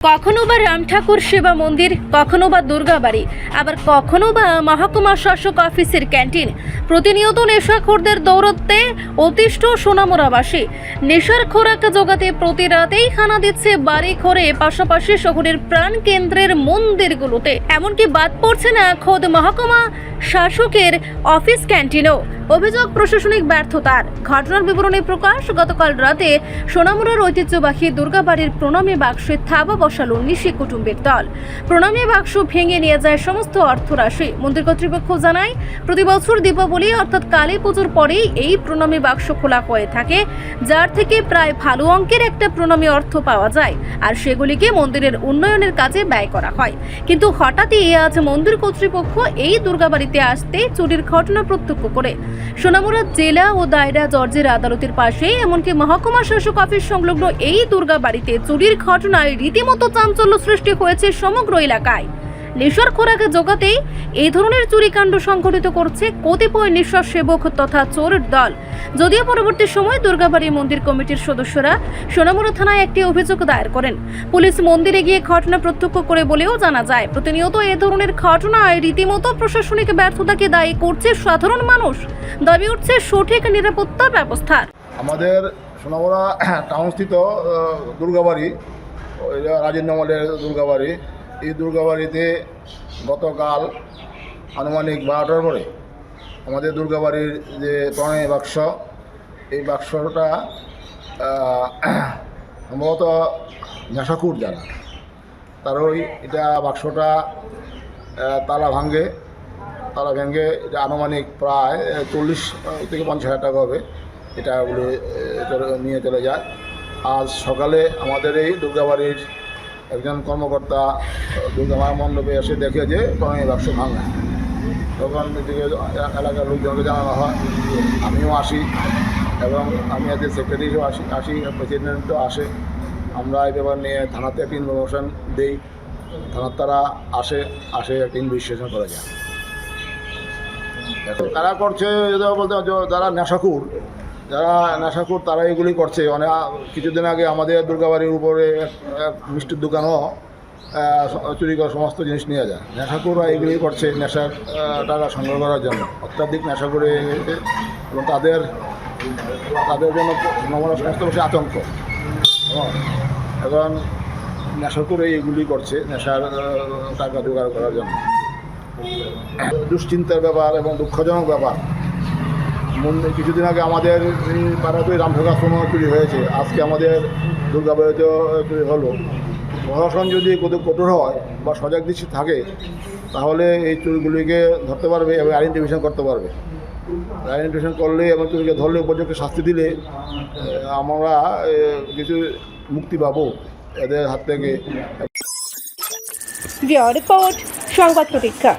কখনো বা রাম ঠাকুর সেবা মন্দির, কখনো বা দুর্গাবাড়ি, আবার কখনো বা মহকুমা শাসক অফিসের ক্যান্টিন। প্রতিনিয়ত নেশাখোরদের দৌরত্বে অতিষ্ঠ সোনামুড়াবাসী। নেশার খোরাক জোগাতে প্রতি রাতেই হানা দিচ্ছে বাড়ি ঘরে, পাশাপাশি শহরের প্রাণ কেন্দ্রের মন্দিরগুলোতে। এমনকি বাদ পড়ছে না খোদ মহকুমা শাসকের অফিস ক্যান্টিনও। অভিযোগ প্রশাসনিক ব্যর্থতার। ঘটনার বিবরণী প্রকাশ। গতকাল রাতে সোনামুড়ার ঐতিহ্যবাহী দুর্গাবাড়ির প্রণামী বাক্সে থাবা বসালো নিশি কুটুম্বের দল। প্রণামী বাক্স ভেঙে নিয়ে যায় সমস্ত অর্থরাশি। মন্দির কর্তৃপক্ষ জানায়, প্রতি বছর দীপাবলি অর্থাৎ কালী পুজোর পরেই এই প্রণামী বাক্স খোলা হয়ে থাকে, যার থেকে প্রায় ভালো অঙ্কের একটা প্রণামী অর্থ পাওয়া যায়, আর সেগুলিকে মন্দিরের উন্নয়নের কাজে ব্যয় করা হয়। কিন্তু হঠাৎই আজ মন্দির কর্তৃপক্ষ এই দুর্গাবাড়িতে আসতে চুরির ঘটনা প্রত্যক্ষ করে। সোনামুড়া জেলা ও দায়রা জজের আদালতের পাশে, এমনকি মহকুমা শাসক অফিস সংলগ্ন এই দুর্গাবাড়িতে চুরির ঘটনায় রীতিমতো চাঞ্চল্য সৃষ্টি হয়েছে সমগ্র এলাকায়। নেশার খোরাকে জোগাতেই এই ধরনের চুরিকাণ্ড সংঘটিত করছে কতিপয় নেশা সেবক তথা চোরের দল। যদিও পরবর্তী সময় দুর্গাবাড়ি মন্দির কমিটির সদস্যরা সোনামুড়া থানায় একটি অভিযোগ দায়ের করেন। পুলিশ মন্দিরে গিয়ে ঘটনা প্রত্যক্ষ করে বলেও জানা যায়, প্রতিনিয়ত এ ধরনের ঘটনায় রীতিমতো প্রশাসনিক ব্যর্থতাকে দায়ী করছে সাধারণ মানুষ। দাবি উঠছে সঠিক নিরাপত্তা ব্যবস্থার। আমাদের সোনামুড়া টাউনস্থিত দুর্গাবাড়ি, রাজেন্দ্র মলের দুর্গাবাড়ি, এই দুর্গাবাড়িতে গতকাল আনুমানিক 12টার পরে আমাদের দুর্গাবাড়ির যে প্রণামী বাক্স, এই বাক্সটা সম্ভবত নেশাখোর যারা, তারই এটা বাক্সটা তালা ভেঙে এটা আনুমানিক প্রায় 40 থেকে 50 হাজার টাকা হবে, এটা নিয়ে চলে যায়। আজ সকালে আমাদের এই দুর্গাবাড়ির একজন কর্মকর্তা দুর্গা মায়ের মণ্ডপে এসে দেখে যে প্রণামী বাক্স ভাঙা। তখন এদিকে এলাকার লোকজনকে জানানো হয়, আমিও আসি এবং আমি এদের সেক্রেটারিও আসি, প্রেসিডেন্টও আসে। আমরা এই ব্যাপার নিয়ে থানাতে একটা ইনফরমেশন দিই, থানার তারা আসে একটা ইনভেস্টিগেশন করা যায়। এখন তারা করছে বলতে যারা নেশাখোর তারা এগুলি করছে। মানে কিছুদিন আগে আমাদের দুর্গাবাড়ির উপরে মিষ্টির দোকানও চুরি করে সমস্ত জিনিস নিয়ে যায়। নেশাখোররা এগুলি করছে নেশার টাকা সংগ্রহ করার জন্য, অত্যাধিক নেশা করে গেছে এবং তাদের জন্য আমরা সমস্ত বসে আতঙ্ক। এখন নেশাখোর এগুলি করছে নেশার টাকা জোগাড় করার জন্য। দুশ্চিন্তার ব্যাপার এবং দুঃখজনক ব্যাপার। কিছুদিন আগে আমাদের পাড়াতেই রামঠোকা সময় চুরি হয়েছে, আজকে আমাদের দুর্গাবাড়িতেও চুরি হলো। প্রশাসন যদি কঠোর হয় বা সজাগ দৃষ্টি থাকে, তাহলে এই চুরিগুলিকে ধরতে পারবে এবং আইডেন্টিফিকেশন করতে পারবে। আইডেন্টিফিকেশন করলে এবং চুরিকে ধরলে উপযুক্ত শাস্তি দিলে আমরা কিছু মুক্তি পাবো এদের হাত থেকে। রিপোর্ট সংবাদ প্রতীক্ষা।